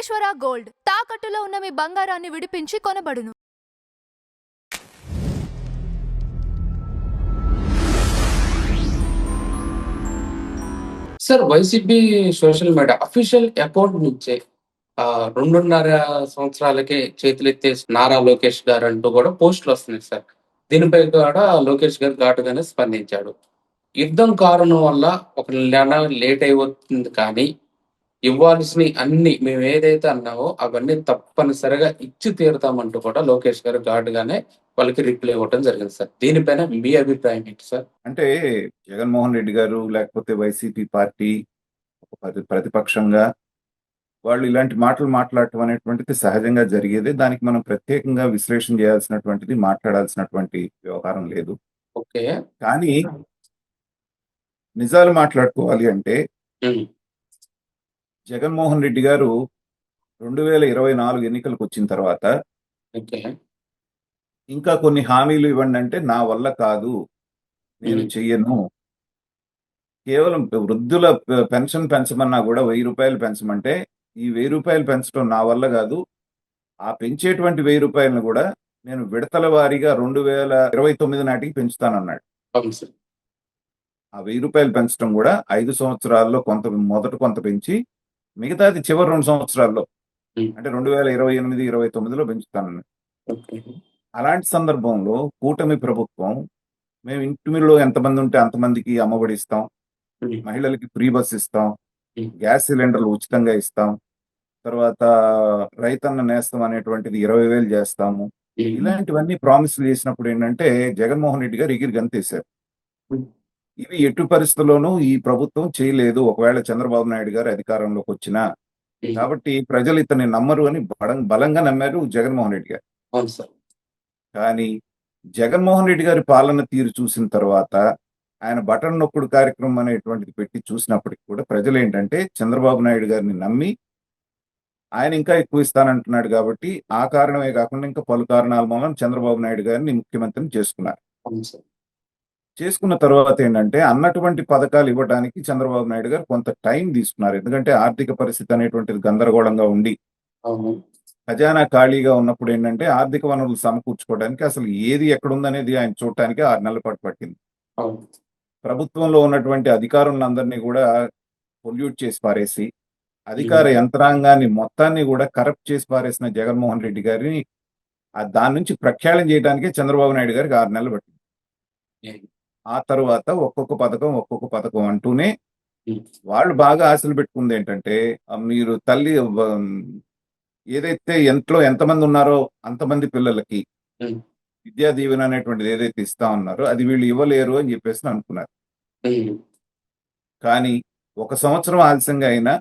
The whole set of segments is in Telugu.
వెంకటేశ్వర గోల్డ్ తాకట్టులో ఉన్న మీ బంగారాన్ని విడిపించి కొనబడును. Sir YCP social media official account నుంచే 2.5 సంవత్సరాలకే చేతులెత్తేసి నారా లోకేష్ గారంటూ కూడా పోస్టులు వస్తున్నాయి సార్. దీనిపై కూడా లోకేష్ గారు ఘాటుగానే స్పందించాడు. యుద్ధం కారణం వల్ల ఒక నెల లేట్ అయిపోతుంది కానీ, ఇవ్వాల్సినయి అన్నీ మేమేదైతే అన్నామో అవన్నీ తప్పనిసరిగా ఇచ్చి తీరుతామంటూ కూడా లోకేష్ గారు ఘాటుగానే వాళ్ళకి రిప్లై ఇవ్వటం జరిగింది సార్. దీనిపైన మీ అభిప్రాయం ఏంటి సార్? అంటే జగన్మోహన్ రెడ్డి గారు లేకపోతే వైసీపీ పార్టీ ప్రతిపక్షంగా వాళ్ళు ఇలాంటి మాటలు మాట్లాడటం అనేటువంటిది సహజంగా జరిగేదే. దానికి మనం ప్రత్యేకంగా విశ్లేషణ చేయాల్సినటువంటిది, మాట్లాడాల్సినటువంటి వ్యవహారం లేదు. ఓకే. కానీ నిజాలు మాట్లాడుకోవాలి అంటే హ్మ్. జగన్మోహన్ రెడ్డి గారు 2024 ఎన్నికలకు వచ్చిన తర్వాత ఓకే. ఇంకా కొన్ని హామీలు ఇవ్వండి అంటే నా వల్ల కాదు, నేను చెయ్యను, కేవలం వృద్ధుల పెన్షన్ పెంచమన్నా కూడా 1000 రూపాయలు పెంచమంటే ఈ 1000 రూపాయలు పెంచడం నా వల్ల కాదు, ఆ పెంచేటువంటి 1000 రూపాయలను కూడా నేను విడతల వారీగా 2029 నాటికి పెంచుతానన్నాడు. అవును సార్. ఆ 1000 రూపాయలు పెంచడం కూడా 5 సంవత్సరాల్లో మొదట కొంత పెంచి మిగతాది చివరి 2 సంవత్సరాల్లో అంటే 2028, 29లో పెంచుతానన్నాడు. ఓకే. అలాంటి సందర్భంలో కూటమి ప్రభుత్వం మేము ఇంటిలో ఎంతమంది ఉంటే అంతమందికి అమ్మఒడి ఇస్తాం, మహిళలకి ఫ్రీ బస్ ఇస్తాం, గ్యాస్ సిలిండర్లు ఉచితంగా ఇస్తాం, తర్వాత రైతన్న నేస్తం అనేటువంటిది 20,000 చేస్తాము. ఇలాంటివన్నీ ప్రామిస్లు చేసినప్పుడు ఏంటంటే జగన్మోహన్ రెడ్డి గారు ఎగిరి గంతేశారు. ఇవి ఎటు పరిస్థితుల్లోనూ ఈ ప్రభుత్వం చేయలేదు ఒకవేళ చంద్రబాబు నాయుడు గారు అధికారంలోకి వచ్చినా. కాబట్టి ప్రజలు ఇతన్ని నమ్మరు అని బలంగా నమ్మారు జగన్మోహన్ రెడ్డి గారు. అవును సార్. కానీ జగన్మోహన్ రెడ్డి గారి పాలన తీరు చూసిన తర్వాత ఆయన బటన్ నొక్కుడు కార్యక్రమం అనేటువంటిది పెట్టి చూసినప్పటికి కూడా ప్రజలు ఏంటంటే చంద్రబాబు నాయుడు గారిని నమ్మి ఆయన ఇంకా ఎక్కువ ఇస్తానంటున్నాడు కాబట్టి ఆ కారణమే కాకుండా ఇంకా పలు కారణాల మూలం చంద్రబాబు నాయుడు గారిని ముఖ్యమంత్రిని చేసుకున్నారు. అవును సార్. చేసుకున్న తర్వాత ఏంటంటే అన్నటువంటి పథకాలు ఇవ్వడానికి చంద్రబాబు నాయుడు గారు కొంత టైం తీసుకున్నారు. ఎందుకంటే ఆర్థిక పరిస్థితి అనేటువంటిది గందరగోళంగా ఉండి అవును. ఖజానా ఖాళీగా ఉన్నప్పుడు ఏంటంటే ఆర్థిక వనరులు సమకూర్చుకోవడానికి అసలు ఏది ఎక్కడుందనేది ఆయన చూడటానికి 6 నెలల పాటు పట్టింది. అవును. ప్రభుత్వంలో ఉన్నటువంటి అధికారులందరినీ కూడా పొల్యూట్ చేసి పారేసి అధికార యంత్రాంగాన్ని మొత్తాన్ని కూడా కరప్ట్ చేసి పారేసిన జగన్మోహన్ రెడ్డి గారిని దాని నుంచి ప్రక్షాళన చేయడానికే చంద్రబాబు నాయుడు గారికి 6 నెలలు పట్టింది. ఆ తర్వాత ఒక్కొక్క పథకం అంటూనే వాళ్ళు బాగా ఆశలు పెట్టుకుంది ఏంటంటే మీరు తల్లి ఏదైతే ఎంట్లో ఎంతమంది ఉన్నారో అంతమంది పిల్లలకి విద్యా దీవెన అనేటువంటిది ఏదైతే ఇస్తా ఉన్నారో అది వీళ్ళు ఇవ్వలేరు అని చెప్పేసి అనుకున్నారు. కానీ 1 సంవత్సరం ఆలస్యంగా అయినా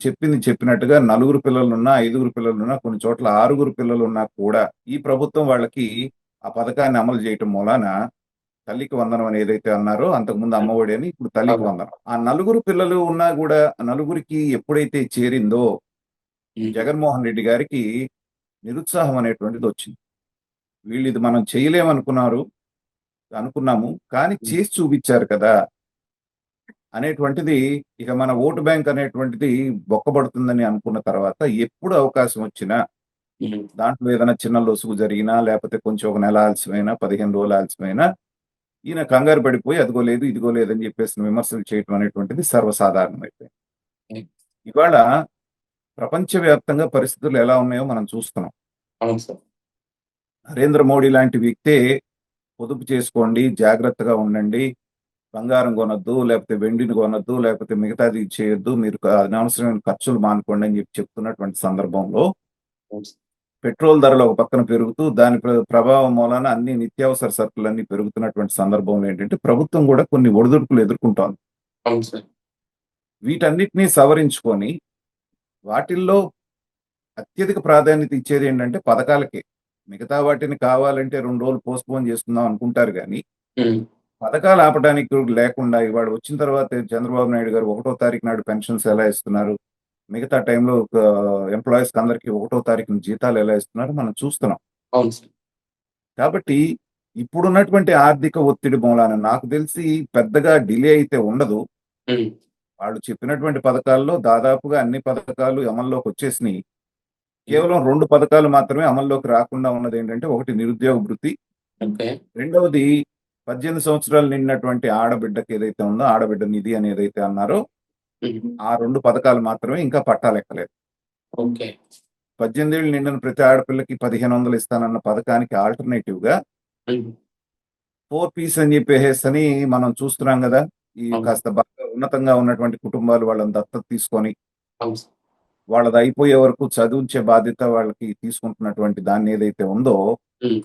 చెప్పినట్టుగా 4 పిల్లలున్నా 5 పిల్లలున్నా కొన్ని చోట్ల 6 పిల్లలు ఉన్నా కూడా ఈ ప్రభుత్వం వాళ్ళకి ఆ పథకాన్ని అమలు చేయటం మూలాన తల్లికి వందనం అని ఏదైతే అన్నారో అంతకుముందు అమ్మఒడి అని ఇప్పుడు తల్లికి వందనం. ఆ 4 పిల్లలు ఉన్నా కూడా 4కి ఎప్పుడైతే చేరిందో జగన్మోహన్ రెడ్డి గారికి నిరుత్సాహం అనేటువంటిది వచ్చింది. వీళ్ళు ఇది మనం అనుకున్నాము కానీ చేసి చూపించారు కదా అనేటువంటిది ఇక మన ఓటు బ్యాంక్ అనేటువంటిది బొక్కబడుతుందని అనుకున్న తర్వాత ఎప్పుడు అవకాశం వచ్చినా దాంట్లో ఏదైనా చిన్న లొసుగు జరిగినా లేకపోతే కొంచెం ఒక నెల ఆలస్యమైనా 15 రోజులు ఆలస్యమైనా ఈయన కంగారు పడిపోయి అదిగోలేదు ఇదిగోలేదు అని చెప్పేసి విమర్శలు చేయటం అనేటువంటిది సర్వసాధారణమైపోయింది. ఇవాళ ప్రపంచవ్యాప్తంగా పరిస్థితులు ఎలా ఉన్నాయో మనం చూస్తున్నాం. అవును సార్. నరేంద్ర మోడీ లాంటి వ్యక్తే పొదుపు చేసుకోండి, జాగ్రత్తగా ఉండండి, బంగారం కొనొద్దు, లేకపోతే వెండిని కొనొద్దు, లేకపోతే మిగతాది చేయొద్దు, మీరు అనవసరమైన ఖర్చులు మానుకోండి అని చెప్తున్నటువంటి సందర్భంలో పెట్రోల్ ధరలు ఒక పక్కన పెరుగుతూ దాని ప్రభావం మూలాన అన్ని నిత్యావసర సరుకులన్నీ పెరుగుతున్నటువంటి సందర్భంలో ఏంటంటే ప్రభుత్వం కూడా కొన్ని ఒడిదుడుకులు ఎదుర్కొంటోంది. అవును సార్. వీటన్నిటినీ సవరించుకొని వాటిల్లో అత్యధిక ప్రాధాన్యత ఇచ్చేది ఏంటంటే పథకాలకే. మిగతా వాటిని కావాలంటే 2 రోజులు పోస్ట్పోన్ చేసుకుందాం అనుకుంటారు కానీ పథకాలు ఆపడానికి లేకుండా ఇవాళ వచ్చిన తర్వాత చంద్రబాబు నాయుడు గారు 1వ తారీఖు నాడు పెన్షన్స్ ఎలా ఇస్తున్నారు, మిగతా టైంలో ఎంప్లాయీస్ అందరికి 1వ తారీఖున జీతాలు ఎలా ఇస్తున్నారు మనం చూస్తున్నాం. అవును సార్. కాబట్టి ఇప్పుడున్నటువంటి ఆర్థిక ఒత్తిడి మూలాన నాకు తెలిసి పెద్దగా డిలే అయితే ఉండదు. వాళ్ళు చెప్పినటువంటి పథకాల్లో దాదాపుగా అన్ని పథకాలు అమల్లోకి వచ్చేసినాయి. కేవలం 2 పథకాలు మాత్రమే అమల్లోకి రాకుండా ఉన్నదేంటంటే, ఒకటి నిరుద్యోగ భృతి, ఓకే. రెండవది 18 సంవత్సరాలు నిండినటువంటి ఆడబిడ్డకి ఏదైతే ఉందో ఆడబిడ్డ నిధి అని ఏదైతే అన్నారో, హ్మ్. ఆ 2 పథకాలు మాత్రమే ఇంకా పట్టాలెక్కలేదు. ఓకే. 18 ఏళ్ళు నిండిన ప్రతి ఆడపిల్లకి 1500 ఇస్తానన్న పథకానికి ఆల్టర్‌నేటివ్‌గా హ్మ్. 4 పీస్ అని చెప్పేసేసని మనం చూస్తున్నాం గదా! ఈ అవును. కాస్త బాగా ఉన్నతంగా ఉన్నటువంటి కుటుంబాలు వాళ్ళని దత్తత తీసుకొని, అవును సార్. వాళ్ళది అయిపోయే వరకు చదివించే బాధ్యత వాళ్ళకి తీసుకుంటున్నటువంటి దాన్ని ఏదైతే ఉందో, హ్మ్.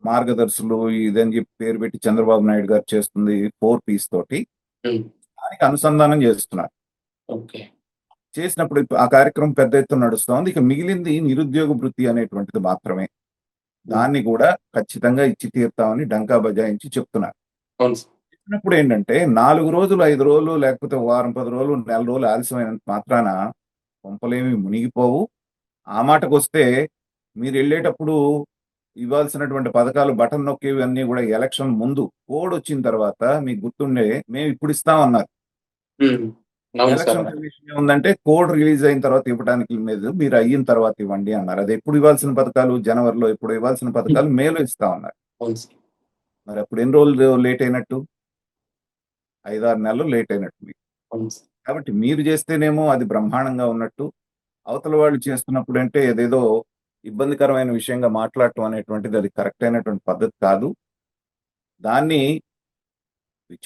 మార్గదర్శులు ఇదని చెప్పి పేరు పెట్టి చంద్రబాబు నాయుడు గారు చేస్తుంది 4 పీస్ తోటి. హ్మ్. దానికి అనుసంధానం చేస్తున్నారు. ఓకే. చేసినప్పుడు ఆ కార్యక్రమం పెద్ద ఎత్తున నడుస్తోంది. ఇక మిగిలింది నిరుద్యోగ భృతి అనేటువంటిది మాత్రమే. హ్మ్. దాన్ని కూడా ఖచ్చితంగా ఇచ్చి తీరుతామని డంకా బజాయించి చెప్తున్నారు. అవును సార్. చెప్పినప్పుడు ఏంటంటే 4 రోజులు, 5 రోజులు లేకపోతే వారం, 10 రోజులు, నెల రోజులు ఆలస్యమైనంత మాత్రాన కొంపలేమి మునిగిపోవు. ఆ మాటకొస్తే మీరెళ్ళేటప్పుడు ఇవ్వాల్సినటువంటి పథకాలు బటన్ నొక్కేవన్నీ గూడా ఎలక్షన్ ముందు కోడొచ్చిన తర్వాత మీకు గుర్తుండే మేమిప్పుడిస్తామన్నారు. హ్మ్. అవును సార్. ఎలక్షన్ కమిషన్ ఏముందంటే కోడ్ రిలీజ్ అయిన తర్వాత ఇవ్వడానికి లేదు. మీరు అయిన తర్వాత ఇవ్వండి అన్నారు. అది ఎప్పుడు ఇవ్వాల్సిన పథకాలు జనవరిలో ఎప్పుడో ఇవ్వాల్సిన పథకాలు మేలో ఇస్తామన్నారు. అవును సార్. మరి అప్పుడు ఎన్ని రోజులు లేట్ అయినట్టు? 5, 6 నెలలు లేట్ అయినట్టు మీకు. అవును సార్. కాబట్టి మీరు చేస్తేనేమో అది బ్రహ్మాండంగా ఉన్నట్టు, అవతల వాళ్ళు చేస్తున్నప్పుడంటే ఏదేదో ఇబ్బందికరమైన విషయంగా మాట్లాడటం అనేటువంటిది అది కరెక్ట్ అయినటువంటి పద్ధతి కాదు. దాన్ని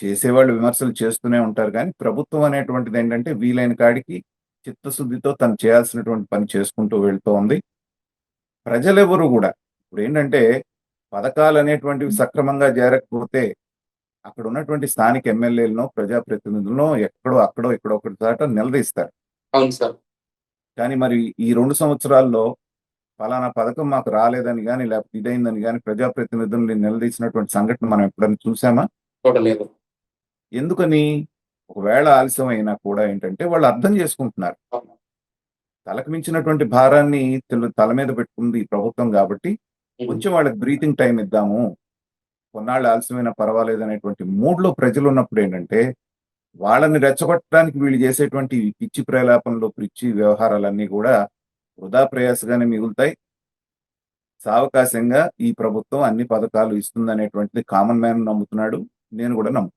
చేసేవాళ్ళు విమర్శలు చేస్తూనే ఉంటారు గానీ, ప్రభుత్వం అనేటువంటిదేంటంటే వీలైన కాడికి చిత్తశుద్ధితో తను చేయాల్సినటువంటి పని చేసుకుంటూ వెళ్తోంది. ప్రజలెవరు గూడా ఇప్పుడేంటంటే పథకాలనేటువంటివి సక్రమంగా జరగకపోతే అక్కడున్నటువంటి స్థానిక ఎమ్మెల్యేలనో, ప్రజాప్రతినిధులనో ఎక్కడో, అక్కడో, ఇక్కడో ఒకటి చోట నిలదీస్తారు. అవును సార్. కానీ మరి ఈ 2 సంవత్సరాల్లో పలానా పథకం మాకు రాలేదని గాని, లేకపోతే ఇదయిందని గాని ప్రజాప్రతినిధుల్ని నిలదీసినటువంటి సంఘటన మనం ఎప్పుడైనా చూసామా? చూడలేదు. ఎందుకని? ఒకవేళ ఆలస్యం అయినా కూడా ఏంటంటే వాళ్ళు అర్థం చేసుకుంటున్నారు. అవును. తలకు మించినటువంటి భారాన్ని తల మీద పెట్టుకుంది ఈ ప్రభుత్వం గాబట్టి, హ్మ్. కొంచెం వాళ్ళకి బ్రీతింగ్ టైమ్ ఇద్దాము. కొన్నాళ్ళు ఆలస్యమైనా పర్వాలేదనేటువంటి మూడ్‌లో ప్రజలున్నప్పుడేంటంటే, వాళ్ళని రెచ్చగొట్టడానికి వీళ్ళు చేసేటువంటి ఈ పిచ్చి ప్రేలాపనలు, పిచ్చి వ్యవహారాలన్నీ గూడా వృధా ప్రయాసగానే మిగులుతాయి. సావకాశంగా ఈ ప్రభుత్వం అన్ని పథకాలు ఇస్తుందనేటువంటిది కామన్ మ్యాన్ నమ్ముతున్నాడు. నేను గూడా నమ్ముతున్నాను.